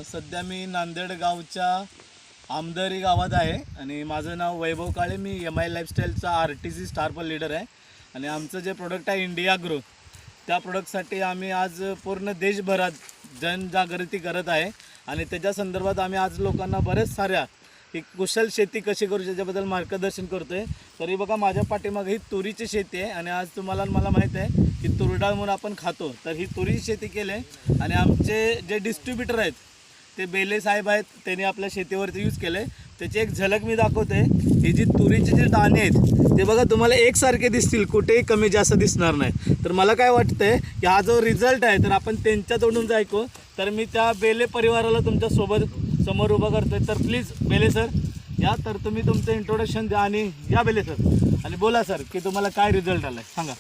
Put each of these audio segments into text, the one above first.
सध्या मी नांदेड गावच्या आमदरी गावात आहे आणि माझं नाव वैभव काळे. मी MI लाईफस्टाईलचा RTC स्टार लीडर आहे आणि आमचं जे प्रोडक्ट आहे इंडियाग्रो, त्या प्रोडक्टसाठी आम्ही आज पूर्ण देशभरात जनजागृती करत आहे आणि त्याच्या संदर्भात आम्ही आज लोकांना बरेच साऱ्या की कुशल शेती कशी करू त्याच्याबद्दल मार्गदर्शन करतो आहे. तरी बघा माझ्या पाठीमागे ही तुरीची शेती आहे आणि आज तुम्हाला मला माहीत आहे की तुरडाळ म्हणून आपण खातो, तर ही तुरीची शेती केली आहे आणि आमचे जे डिस्ट्रीब्युटर आहेत ते बेले साहेब आहेत, त्यांनी आपल्या शेतीवरती यूज केलं आहे. त्याची एक झलक मी दाखवते. ही जी तुरीचे जे दाणे आहेत ते बघा तुम्हाला एकसारखे दिसतील, कुठेही कमी जास्त दिसणार नाही. तर मला काय वाटतंय की हा जो रिझल्ट आहे तर आपण त्यांच्या तोंडून जे ऐकू, तर मी त्या बेले परिवाराला तुमच्या समोर उभं करतोय. तर प्लीज बेले सर या, तर तुम्ही तुमचं इंट्रोडक्शन द्या आणि या बेले सर आणि बोला सर की तुम्हाला काय रिझल्ट आला आहे सांगा.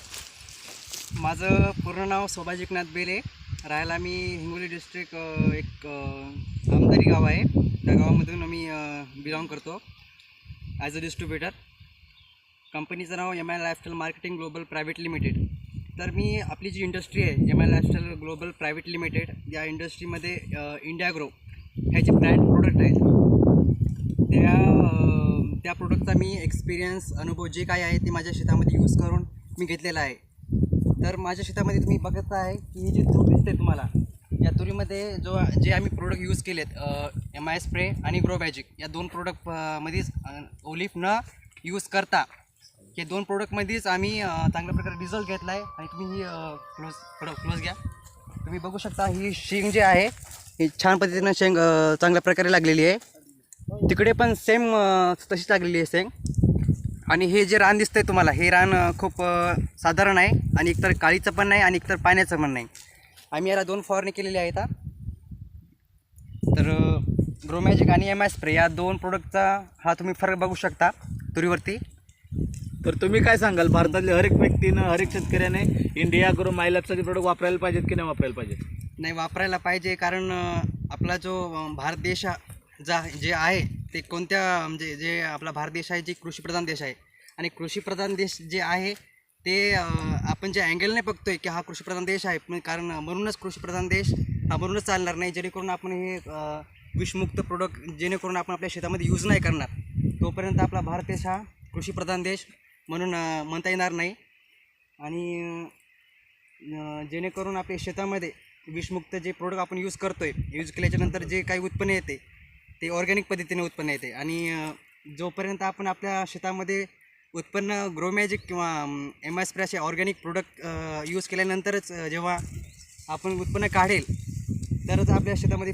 माझं पूर्ण नाव शोभाजी एकनाथ बेले, राहायला मी हिंगोली डिस्ट्रिक्ट एक आमदारी गाव आहे, त्या गावामधून मी बिलॉंग करतो ॲज अ डिस्ट्रीब्युटर. कंपनीचं नाव MI lifestyle marketing global private limited. तर मी आपली जी इंडस्ट्री आहे MI lifestyle global private limited, या इंडस्ट्रीमध्ये इंडियाग्रो ह्याचे ब्रँड प्रोडक्ट आहेत. त्या प्रोडक्टचा मी एक्सपिरियन्स, अनुभव जे काय आहे ते माझ्या शेतामध्ये यूज करून मी घेतलेला आहे. तर माझ्या शेतामध्ये तुम्ही बघत आहे की ही जी तूर दिसते तुम्हाला, या तुरीमध्ये जे आम्ही प्रोडक्ट यूज केलेत MI स्प्रे आणि ग्रो मॅजिक, या दोन प्रोडक्टमध्येच ओलिफ न यूज करता हे दोन प्रोडक्टमध्येच आम्ही चांगल्या प्रकारे रिझल्ट घेतला आहे. आणि तुम्ही ही क्लोज घ्या, तुम्ही बघू शकता ही शेंग जे आहे ही छान पद्धतीनं शेंग चांगल्या प्रकारे लागलेली आहे. तिकडे पण सेम तशीच लागलेली आहे शेंग. आणि हे जे रान दिसतंय तुम्हाला, हे रान खूप साधारण आहे आणि एकतर काळीचं पण नाही आणि एकतर पाण्याचं पण नाही. आम्ही याला 2 फवारणी केलेली आहेत. तर ग्रो मॅजिक आणि MI स्प्रे या 2 प्रोडक्टचा हा तुम्ही फरक बघू शकता तुरीवरती. तर तुम्ही काय सांगाल, भारतातल्या हर एक व्यक्तीनं, हर एक शेतकऱ्याने इंडियाग्रो MI लाईफस्टाईलचे प्रोडक्ट वापरायला पाहिजेत की नाही वापरायला पाहिजेत? नाही, वापरायला पाहिजे. कारण आपला जो भारत देश जे आहे ते कोणत्या म्हणजे जे आपला भारत देश आहे जे कृषीप्रधान देश आहे, आणि कृषीप्रधान देश जे आहे ते आपण जे अँगलने बघतोय की हा कृषीप्रधान देश आहे, कारण म्हणूनच कृषीप्रधान देश हा म्हणूनच चालणार नाही जेणेकरून आपण हे विषमुक्त प्रोडक्ट जेणेकरून आपण आपल्या शेतामध्ये यूज नाही करणार, तोपर्यंत आपला भारत देश हा कृषीप्रधान देश म्हणून म्हणता येणार नाही. आणि जेणेकरून आपल्या शेतामध्ये विषमुक्त जे प्रोडक्ट आपण यूज करतोय, यूज केल्याच्यानंतर जे काही उत्पन्न येते ते ऑर्गॅनिक पद्धतीने उत्पन्न येते. आणि जोपर्यंत आपण आपल्या शेतामध्ये उत्पन्न ग्रो मॅजिक किंवा MI स्प्रे असे ऑर्गॅनिक प्रोडक्ट यूज केल्यानंतरच जेव्हा आपण उत्पन्न काढेल तरच आपल्या शेतामध्ये